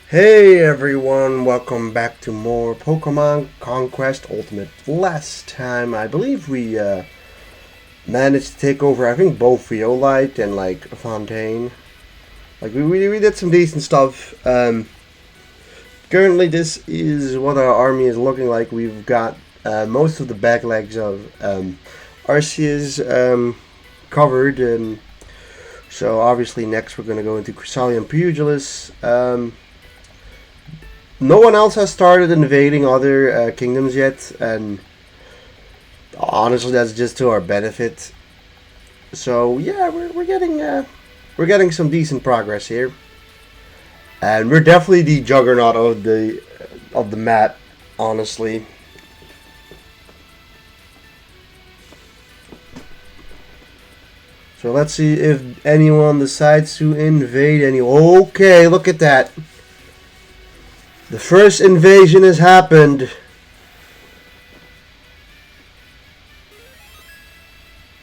Hey everyone, welcome back to more Pokemon Conquest Ultimate. Last time, I believe we managed to take over, I think, both Violite and like Fontaine. Like we did some decent stuff. Currently, this is what our army is looking like. We've got most of the back legs of Arceus covered, and so obviously next we're going to go into Cresselia Pugilus. No one else has started invading other kingdoms yet, and honestly, that's just to our benefit. So yeah, we're getting some decent progress here, and we're definitely the juggernaut of the map, honestly. So let's see if anyone decides to invade any. Okay, look at that. The first invasion has happened.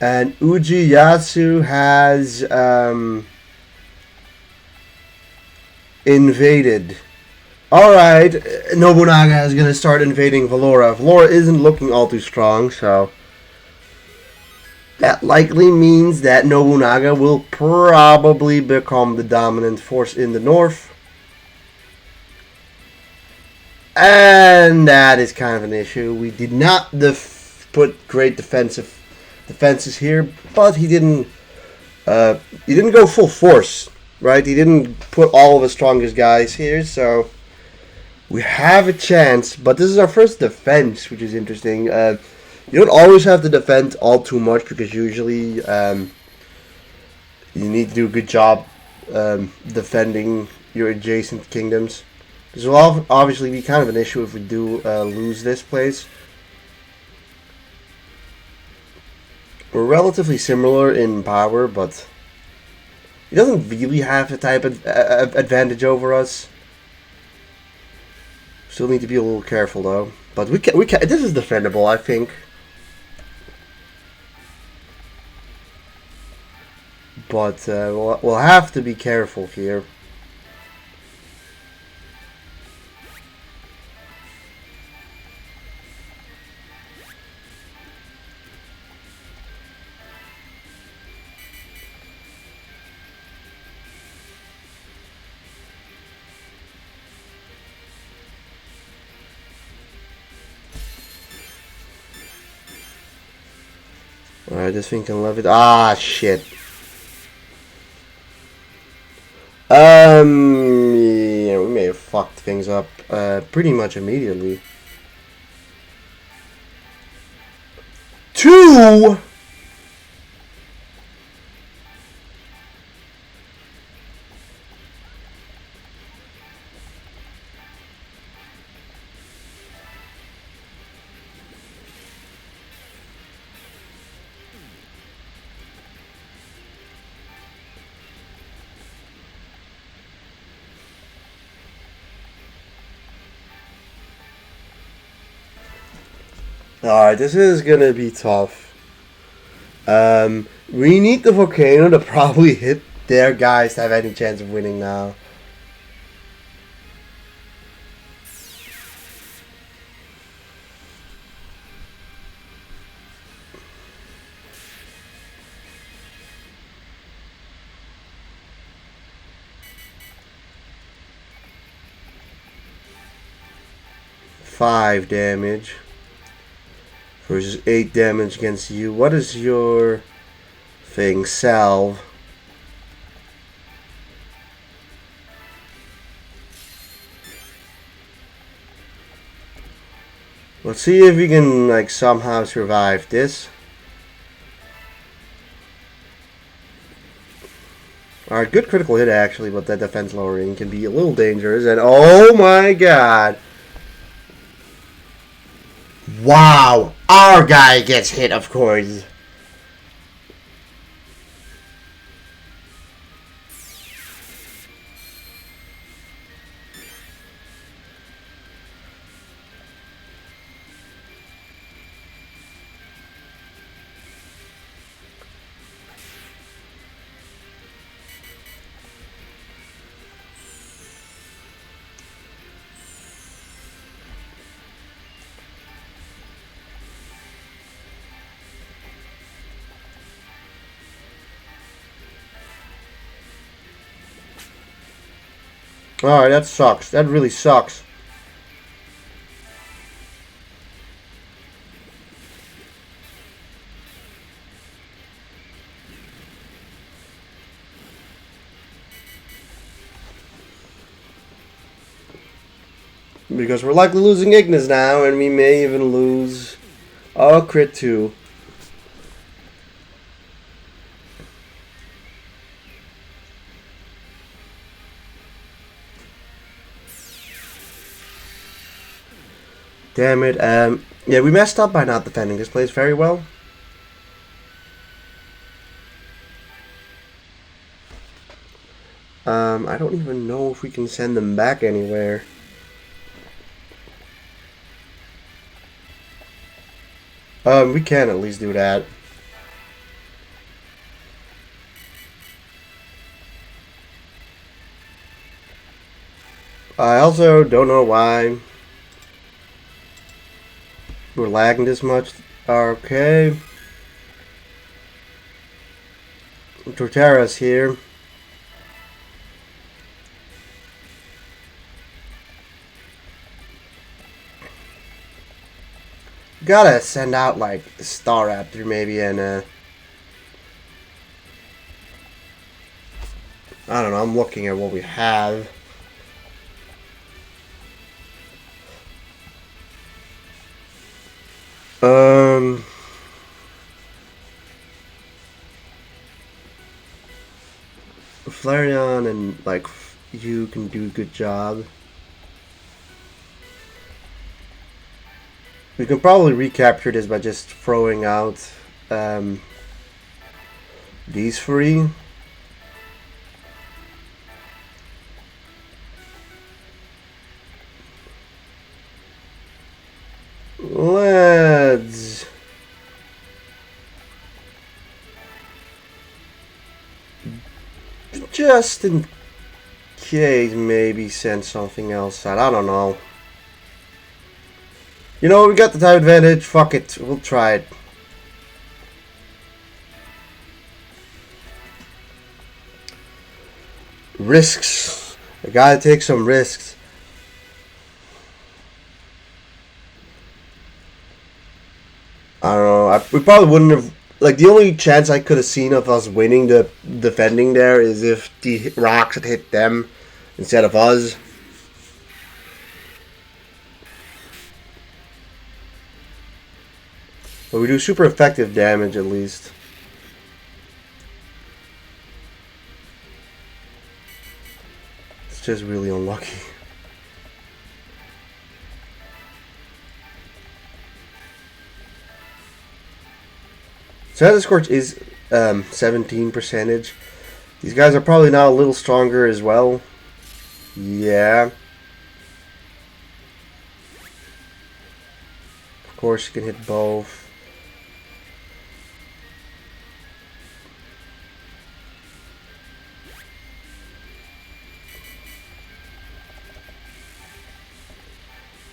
And Ujiyasu has invaded. Alright, Nobunaga is going to start invading Valora. Valora isn't looking all too strong, so that likely means that Nobunaga will probably become the dominant force in the north. And that is kind of an issue. We did not put great defenses here, but he didn't go full force, right? He didn't put all of his strongest guys here, so we have a chance. But this is our first defense, which is interesting. You don't always have to defend all too much because usually you need to do a good job defending your adjacent kingdoms. This will obviously be kind of an issue if we do lose this place. We're relatively similar in power, but he doesn't really have the type of advantage over us. Still need to be a little careful though. But we can. This is defendable, I think. But we'll have to be careful here. Alright, this thing can levitate. Ah, shit. Yeah, we may have fucked things up pretty much immediately. 2? Alright, this is gonna be tough. We need the volcano to probably hit their guys to have any chance of winning now. Five damage versus 8 damage against you. What is your thing? Salve. Let's see if we can like somehow survive this. Alright, good critical hit actually, but that defense lowering can be a little dangerous. And oh my god. Wow, our guy gets hit, of course. Alright, that sucks. That really sucks. Because we're likely losing Ignis now, and we may even lose a crit too. Damn it. Yeah, we messed up by not defending this place very well. I don't even know if we can send them back anywhere. We can at least do that. I also don't know why we're lagging this much. Okay. Torterra's here. Gotta send out like Star Raptor maybe and I don't know, I'm looking at what we have. Flareon and like you can do a good job. We can probably recapture this by just throwing out these three. Let's just in case maybe send something else out. I don't know. You know, we got the time advantage. Fuck it. We'll try it. Risks. I gotta take some risks. I don't know. We probably wouldn't have. Like, the only chance I could have seen of us winning the defending there is if the rocks had hit them instead of us. But we do super effective damage at least. It's just really unlucky. Status Scorch is 17%. These guys are probably now a little stronger as well. Yeah. Of course, you can hit both.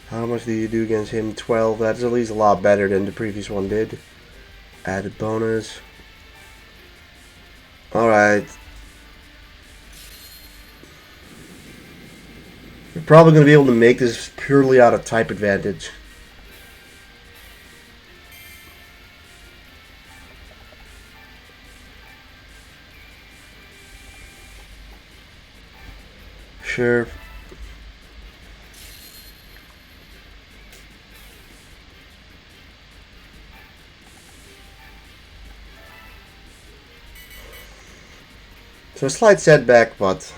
How much do you do against him? 12. That's at least a lot better than the previous one did. Added bonus. Alright. We're probably going to be able to make this purely out of type advantage. Sure. So a slight setback, but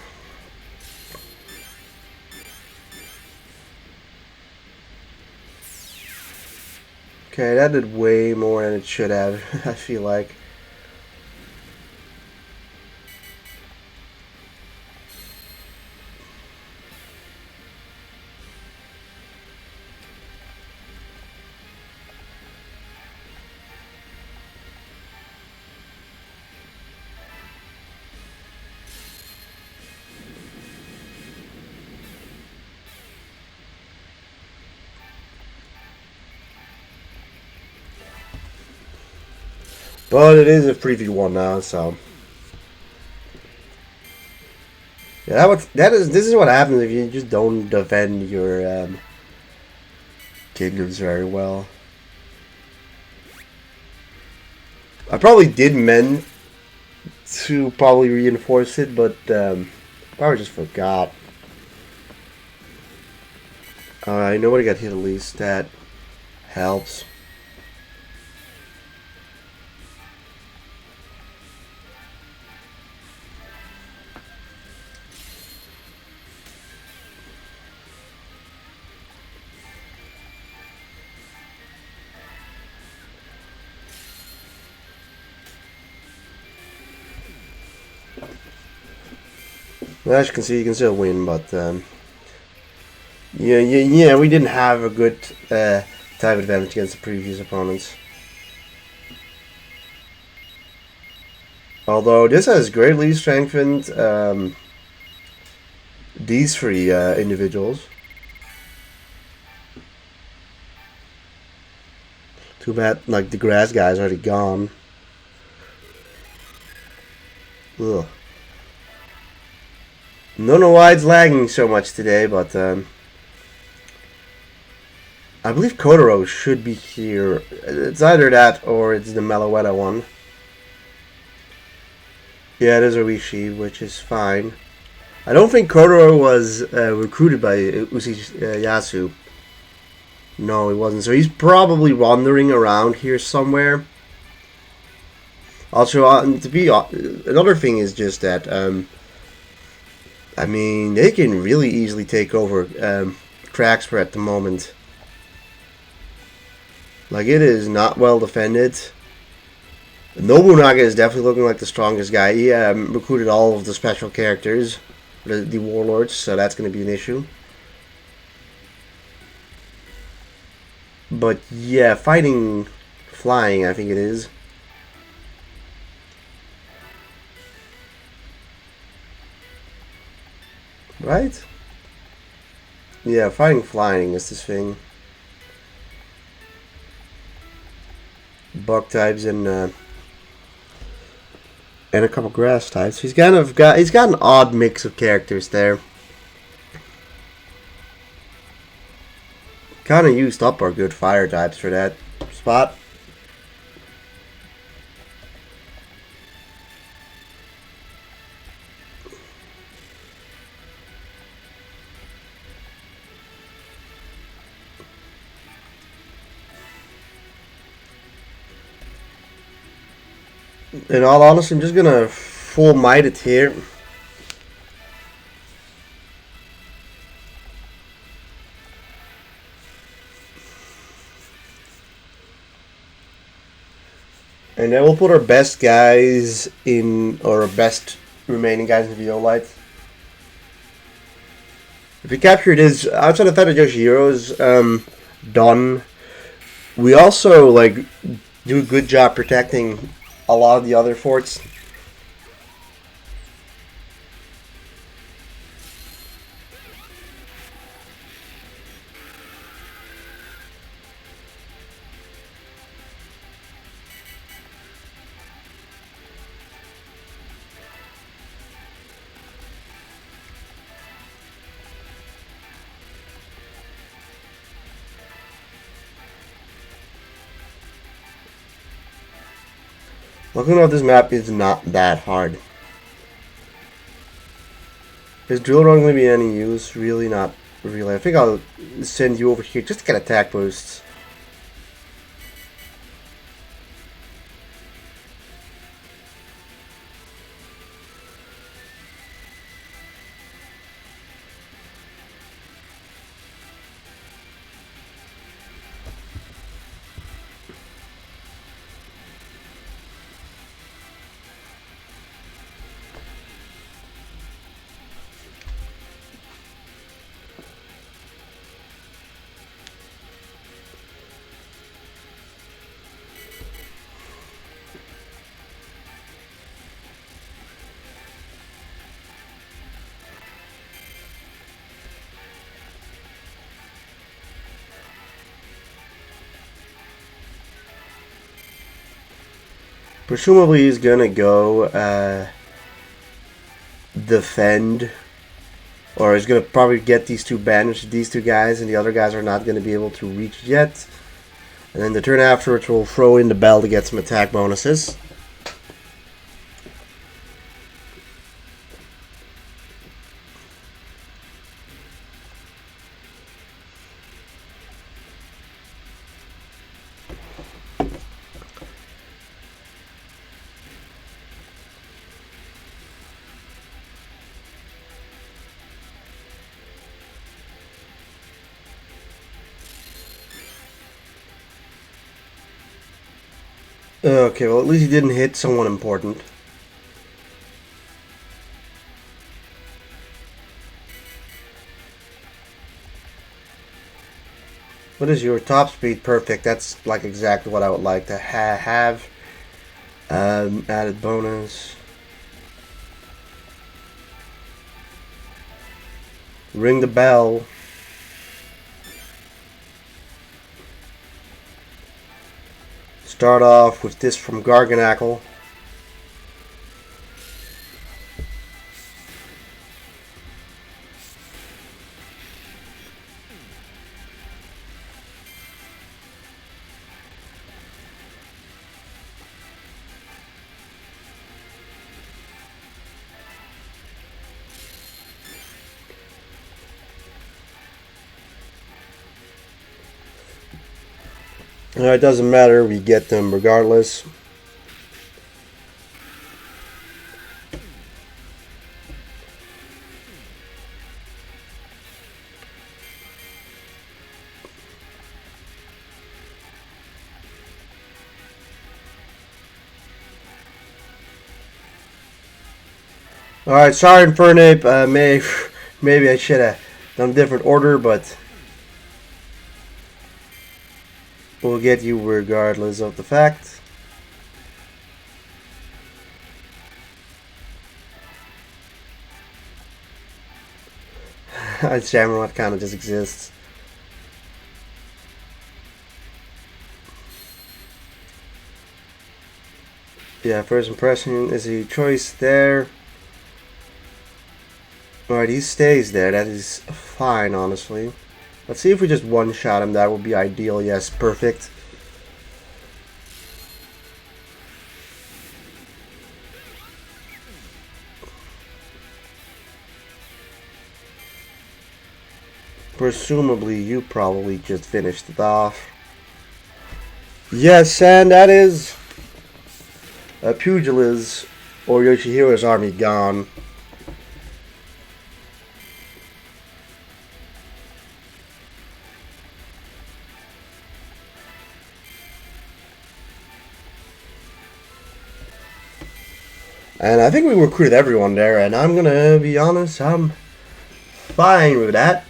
okay, that did way more than it should have. I feel like. But it is a preview one now, so yeah, This is what happens if you just don't defend your kingdoms very well. I probably did meant to probably reinforce it, but probably just forgot. Alright, nobody got hit at least. That helps. Well, as you can see, you can still win, but yeah, we didn't have a good type advantage against the previous opponents. Although this has greatly strengthened these three individuals. Too bad, like, the grass guy's already gone. Ugh. Don't know why it's lagging so much today, but I believe Kotaro should be here. It's either that or it's the Meloetta one. Yeah, it is Oishi, which is fine. I don't think Kotaro was recruited by Yasu. No, he wasn't. So he's probably wandering around here somewhere. Also, another thing is just that I mean, they can really easily take over Craxper at the moment. Like, it is not well defended. Nobunaga is definitely looking like the strongest guy. He recruited all of the special characters, the warlords, so that's going to be an issue. But yeah, fighting flying, I think it is. Right? Yeah, fighting flying is this thing. Bug types and a couple grass types. He's got an odd mix of characters there. Kind of used up our good fire types for that spot. In all honesty, I'm just gonna full might it here. And then we'll put our best guys in, or our best remaining guys in Violite. If we capture this, outside of Hideyoshi heroes, done. We also, like, do a good job protecting a lot of the other forts. Looking at this map is not that hard. Is drill run going to be any use? Really not really. I think I'll send you over here just to get attack boosts. Presumably he's gonna go defend Or he's going to probably get these two banished, these two guys, and the other guys are not going to be able to reach yet. And then the turn afterwards, we'll throw in the bell to get some attack bonuses. Okay, well at least he didn't hit someone important. What is your top speed? Perfect. That's like exactly what I would like to have. Added bonus. Ring the bell. Start off with this from Garganackle. It doesn't matter, we get them regardless. Alright, sorry Infernape, maybe I should have done a different order, but we'll get you regardless of the fact. Shamrock kind of just exists. Yeah, first impression is a choice there. Alright, he stays there. That is fine, honestly. Let's see if we just one-shot him. That would be ideal. Yes, perfect. Presumably, you probably just finished it off. Yes, and that is Pugil's or Yoshihiro's army gone. And I think we recruited everyone there, and I'm gonna be honest, I'm fine with that.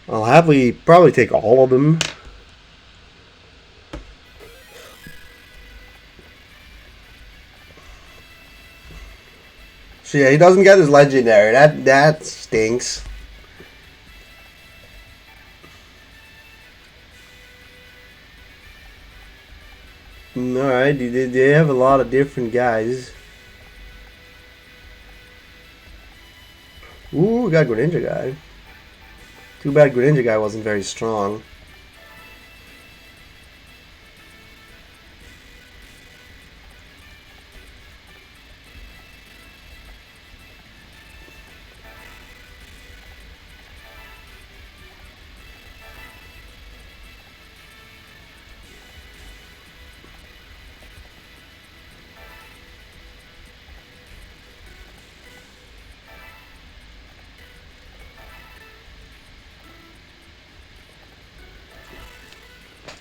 I'll happily probably take all of them. So yeah, he doesn't get his legendary. That stinks. Alright, they have a lot of different guys. Ooh, we got a Greninja guy. Too bad Greninja guy wasn't very strong.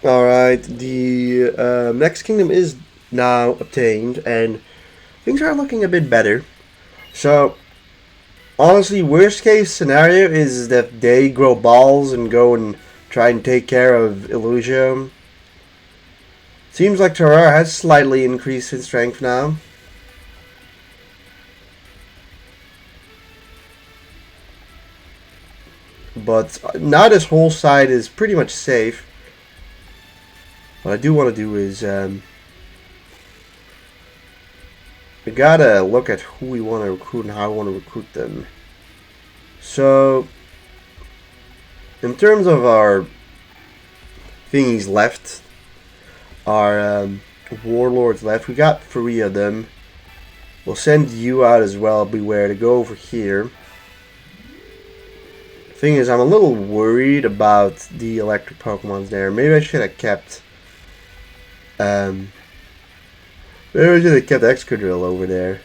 Alright, the next kingdom is now obtained, and things are looking a bit better. So, honestly, worst case scenario is that they grow balls and go and try and take care of Illusion. Seems like Terrar has slightly increased in strength now. But now this whole side is pretty much safe. What I do want to do is we gotta look at who we want to recruit and how we want to recruit them. So, in terms of our thingies left, our warlords left, we got 3 of them. We'll send you out as well. Beware to go over here. Thing is, I'm a little worried about the electric Pokemons there. Maybe I should have kept. Maybe I should have kept Excadrill over there.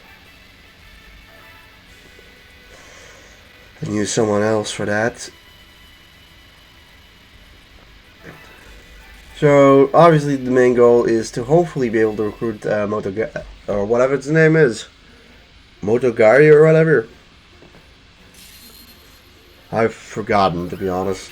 And use someone else for that. So obviously the main goal is to hopefully be able to recruit or whatever its name is, Motogari or whatever. I've forgotten, to be honest.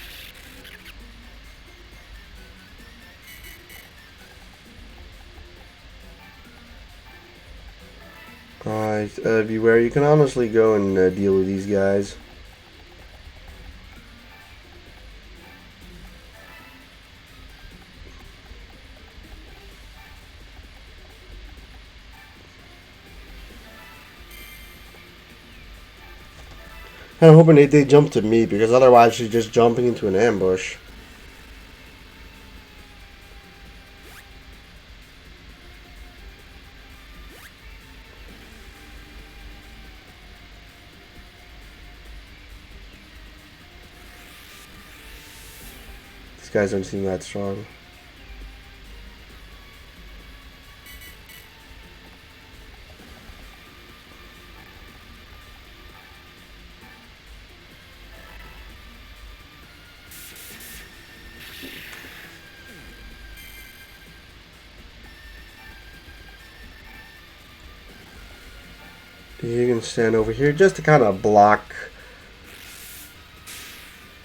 Alright, beware. You can honestly go and deal with these guys. I'm hoping they jump to me, because otherwise she's just jumping into an ambush. These guys don't seem that strong. You can stand over here just to kind of block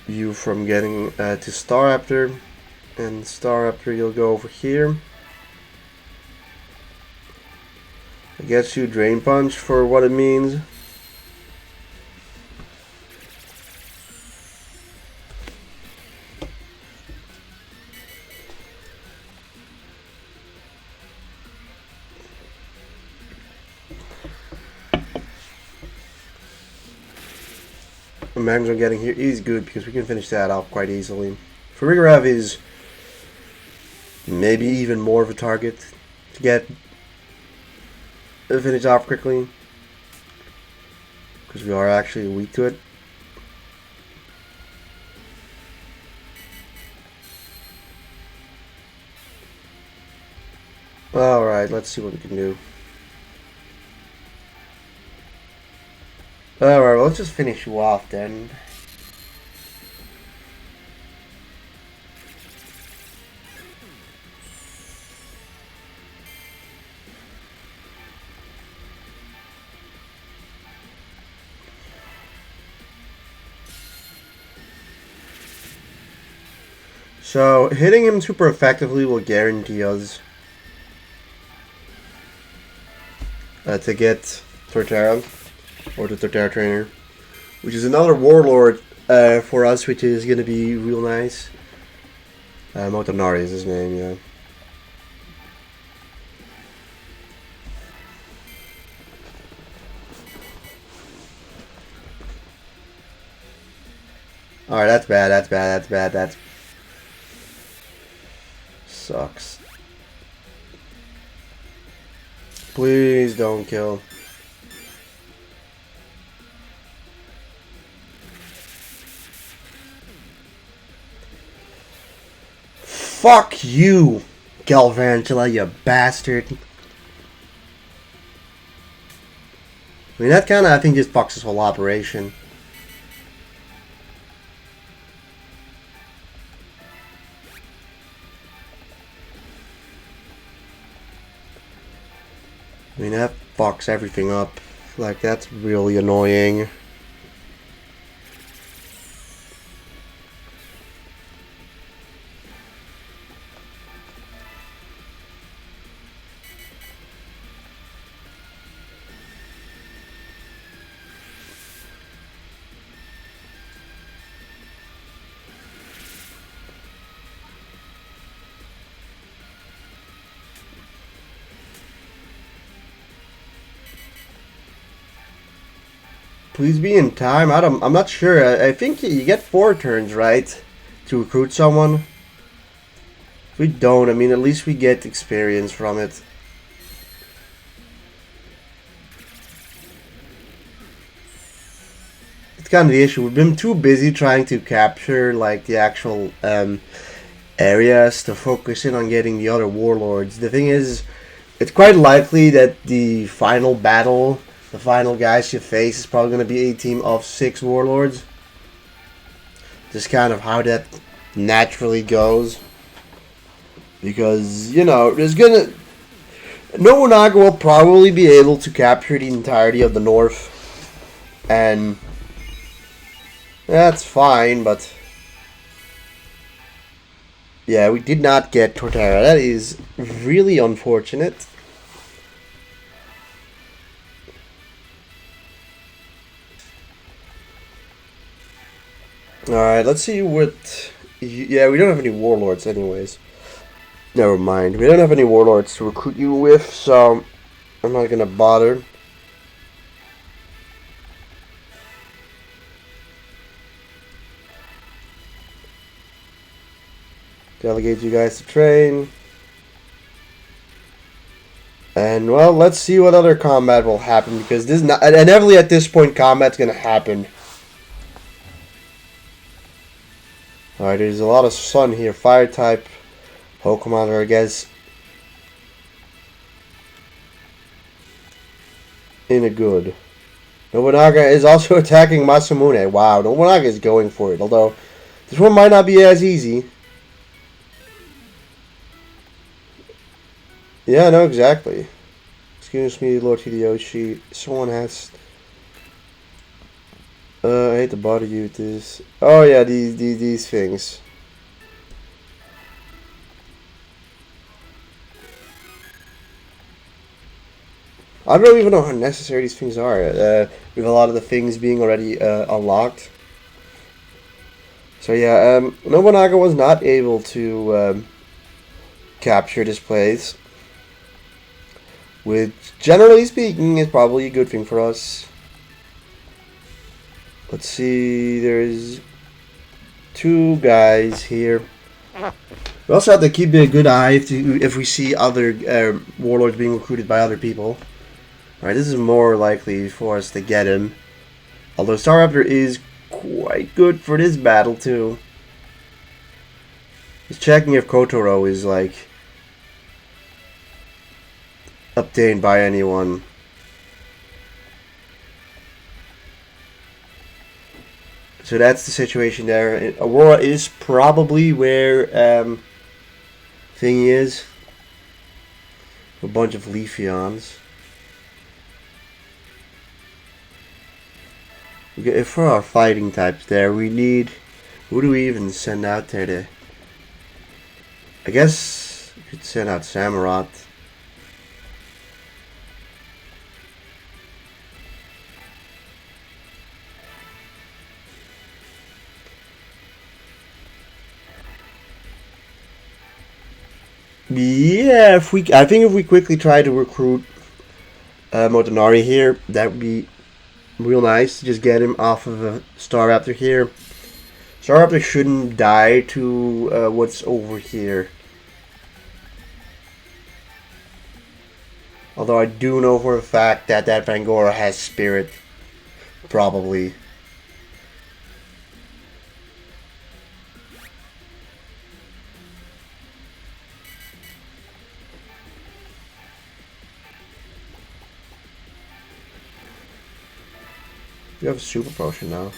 you from getting to Staraptor. And Staraptor, you'll go over here. It gets you Drain Punch for what it means. Magnum getting here is good because we can finish that off quite easily. Farigarav is maybe even more of a target to get finished off quickly because we are actually weak to it. Alright, let's see what we can do. Alright, well, let's just finish you off then. So, hitting him super effectively will guarantee us to get Torterra. Or the Torterra Trainer, which is another Warlord for us, which is going to be real nice. Motonari is his name, yeah. Alright, that's bad, that sucks. Please don't kill. Fuck you, Galvantula, you bastard. I mean, that kind of, I think, just fucks this whole operation. I mean, that fucks everything up. Like, that's really annoying. Please be in time. I'm not sure. I think you get 4 turns, right? To recruit someone. If we don't, I mean, at least we get experience from it. It's kind of the issue. We've been too busy trying to capture, like, the actual areas to focus in on getting the other warlords. The thing is, it's quite likely that the final battle, the final guys you face, is probably going to be a team of 6 warlords. Just kind of how that naturally goes. Because, you know, there's gonna... Nobunaga will probably be able to capture the entirety of the north. And that's fine, but... yeah, we did not get Torterra. That is really unfortunate. Alright, let's see what... yeah, we don't have any warlords anyways. Never mind. We don't have any warlords to recruit you with, so I'm not gonna bother. Delegate you guys to train. And, well, let's see what other combat will happen, because this is not... inevitably at this point, combat's gonna happen. Alright, there's a lot of sun here. Fire type. Pokemon, I guess. In a good. Nobunaga is also attacking Masamune. Wow, Nobunaga is going for it. Although, this one might not be as easy. Yeah, no, exactly. Excuse me, Lord Hideyoshi. Someone has... I hate to bother you with this. Oh yeah, these things. I don't even know how necessary these things are. With a lot of the things being already unlocked. So yeah, Nobunaga was not able to capture this place. Which, generally speaking, is probably a good thing for us. Let's see, there's 2 guys here. We also have to keep a good eye if we see other warlords being recruited by other people. Alright, this is more likely for us to get him. Although Staraptor is quite good for this battle too. Just checking if Kotaro is like obtained by anyone. So that's the situation there. Aurora is probably where Thingy is. A bunch of Leafeons. For our fighting types there, we need... who do we even send out there to... I guess we could send out Samurott. Yeah, I think if we quickly try to recruit Motonari here, that would be real nice. Just get him off of a Staraptor here. Staraptor shouldn't die to what's over here. Although I do know for a fact that Fangora has Spirit. Probably. You have a super potion now.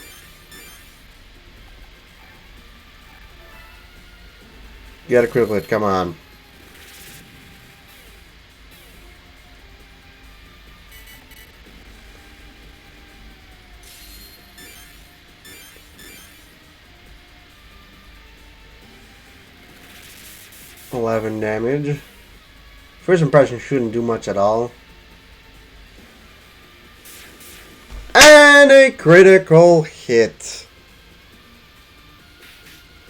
You got a critical hit, come on. $11 damage. First impression shouldn't do much at all. And a critical hit.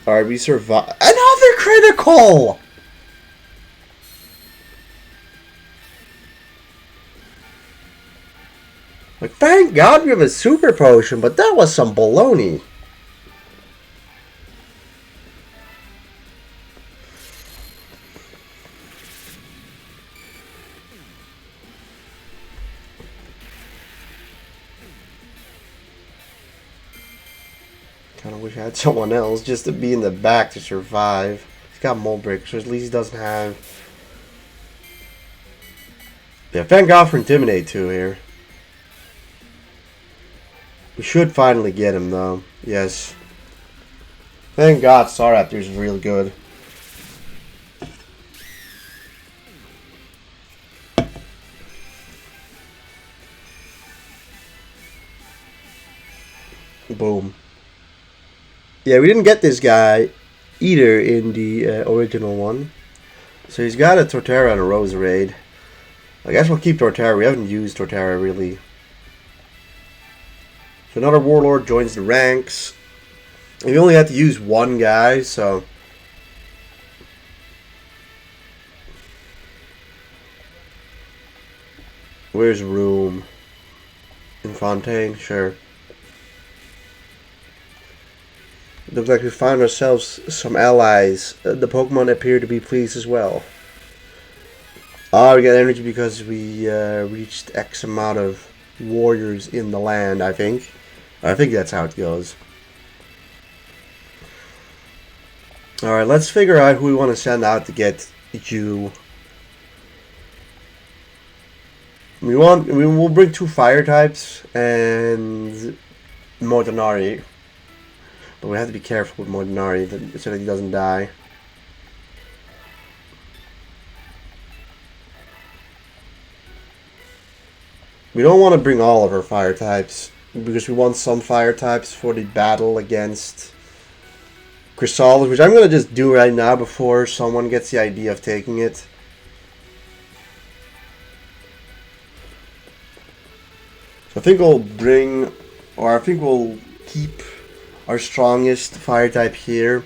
Alright, we survive. Another critical! Like, thank God we have a super potion, but that was some baloney. Kind of wish I had someone else just to be in the back to survive. He's got mold breakers, so at least he doesn't have... Yeah, thank God for Intimidate too here. We should finally get him though. Yes. Thank God Staraptor is real good. Boom. Yeah, we didn't get this guy either in the original one. So he's got a Torterra and a Roserade. I guess we'll keep Torterra. We haven't used Torterra really. So another Warlord joins the ranks. And we only had to use one guy, so... Where's room? In Fontaine? Sure. Looks like we found ourselves some allies. The Pokemon appear to be pleased as well. Ah, we got energy because we reached X amount of warriors in the land, I think. I think that's how it goes. Alright, let's figure out who we want to send out to get you. We'll bring 2 fire types and Motonari. But we have to be careful with Motonari so that he doesn't die. We don't want to bring all of our fire types because we want some fire types for the battle against Chrysalis, which I'm going to just do right now before someone gets the idea of taking it. So I think we'll bring, or I think we'll keep our strongest fire type here.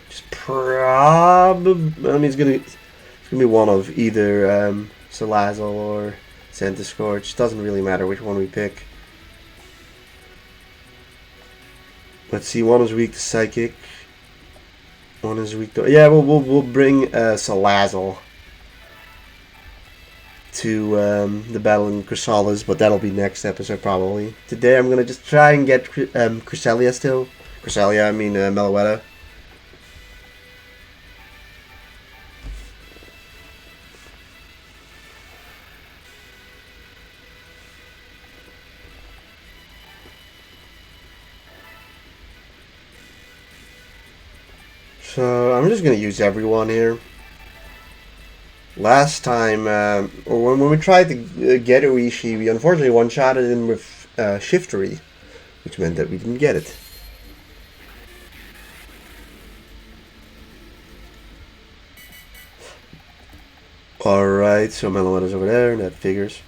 Just probably, I mean, it's gonna be one of either Salazzle or Centiskorch. Doesn't really matter which one we pick. Let's see. One is weak to Psychic. One is weak to... Yeah, we'll bring Salazzle to the battle in Chrysalis, but that'll be next episode probably. Today I'm gonna just try and get Cresselia still. Cresselia, I mean Meloetta. So I'm just gonna use everyone here. Last time, or when we tried to get Oishi, we unfortunately one-shotted him with Shiftery, which meant that we didn't get it. Alright, so Meloetta's over there, and that figures.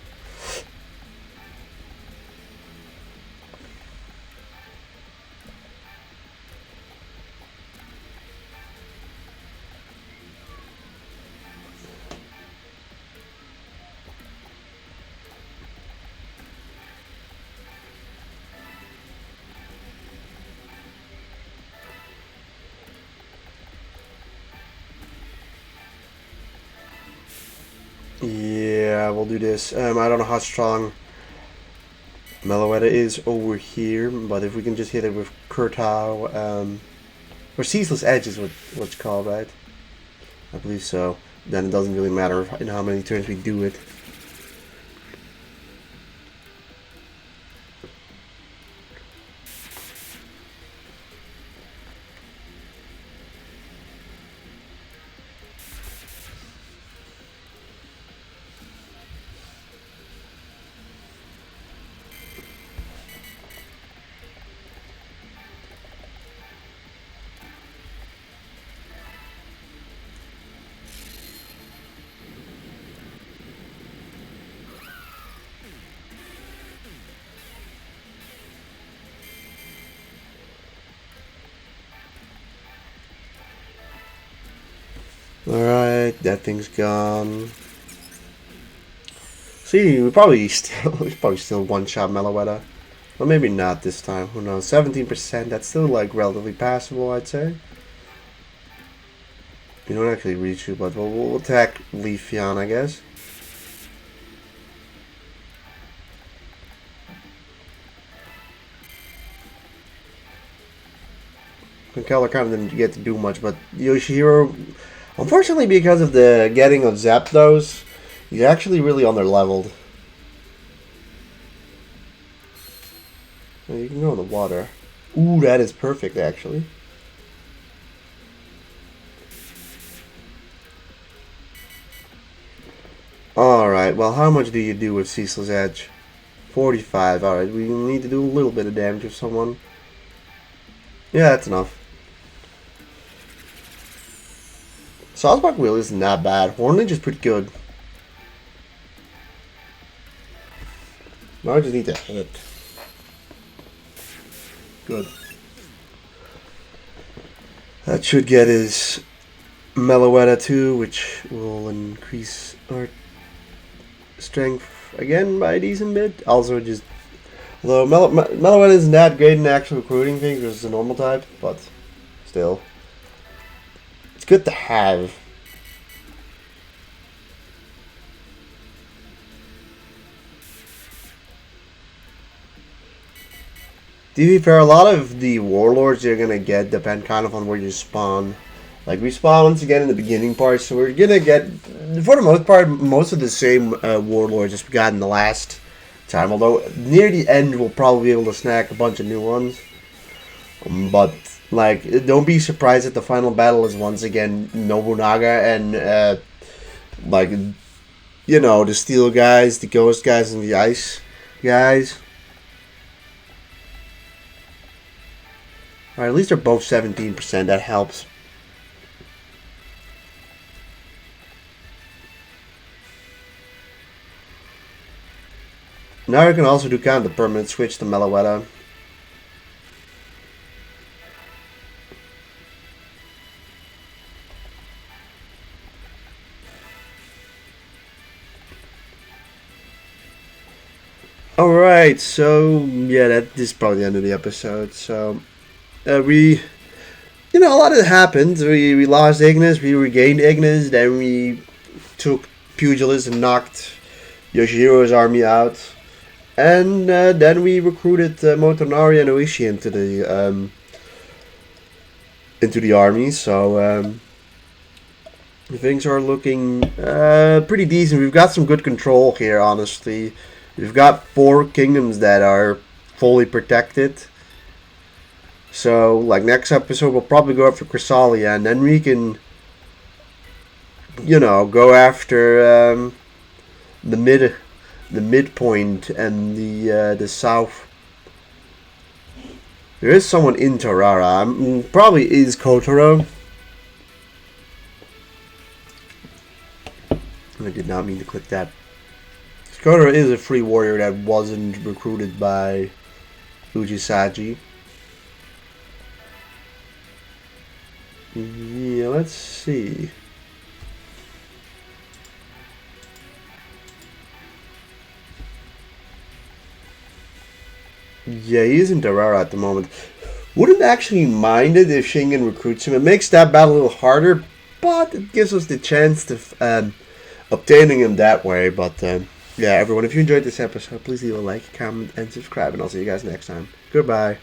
Yeah, we'll do this. I don't know how strong Meloetta is over here, but if we can just hit it with Kurtao, or Ceaseless Edge is what it's called, right? I believe so. Then it doesn't really matter in how many turns we do it. Alright, that thing's gone. See, we probably still one-shot Meloetta. Well, maybe not this time. Who knows? 17%. That's still like relatively passable, I'd say. You don't actually reach you, but we'll attack Leafeon, I guess. Conkeldurr kind of didn't get to do much, but Yoshihiro, unfortunately, because of the getting of Zapdos, he's actually really under-leveled. You can go in the water. Ooh, that is perfect, actually. Alright, well, how much do you do with Ceaseless Edge? 45, alright. We need to do a little bit of damage with someone. Yeah, that's enough. Sawsbuck Wheel isn't that bad. Hornledge is pretty good. Now I just need to hit. Good. That should get his Meloetta too, which will increase our strength again by a decent bit. Also, just although Meloetta isn't that great in actual recruiting things because it's a normal type, but still, it's good to have. To be fair, a lot of the warlords you're gonna get depend kind of on where you spawn. Like, we spawn once again in the beginning part, so we're gonna get, for the most part, most of the same warlords as we got in the last time. Although, near the end, we'll probably be able to snack a bunch of new ones. But, like, don't be surprised that the final battle is once again Nobunaga and, like, you know, the steel guys, the ghost guys, and the ice guys. Alright, at least they're both 17%. That helps. Now you can also do kind of the permanent switch to Meloetta. Alright, so yeah, this is probably the end of the episode. So you know, a lot of it happened. We lost Ignis, we regained Ignis, then we took Pugilist and knocked Yoshihiro's army out. And then we recruited Motonari and Oishi into the army. So things are looking pretty decent. We've got some good control here, honestly. We've got 4 kingdoms that are fully protected. So, like, next episode, we'll probably go after Chrysalia, and then we can, you know, go after the midpoint and the south. There is someone in Tarara. Probably is Kotaro. I did not mean to click that. Kotaro is a free warrior that wasn't recruited by Ujisaji. Yeah, let's see. Yeah, he's in Darara at the moment. Wouldn't actually mind it if Shingen recruits him. It makes that battle a little harder, but it gives us the chance to obtaining him that way. But yeah, everyone, if you enjoyed this episode, please leave a like, comment, and subscribe, and I'll see you guys next time. Goodbye.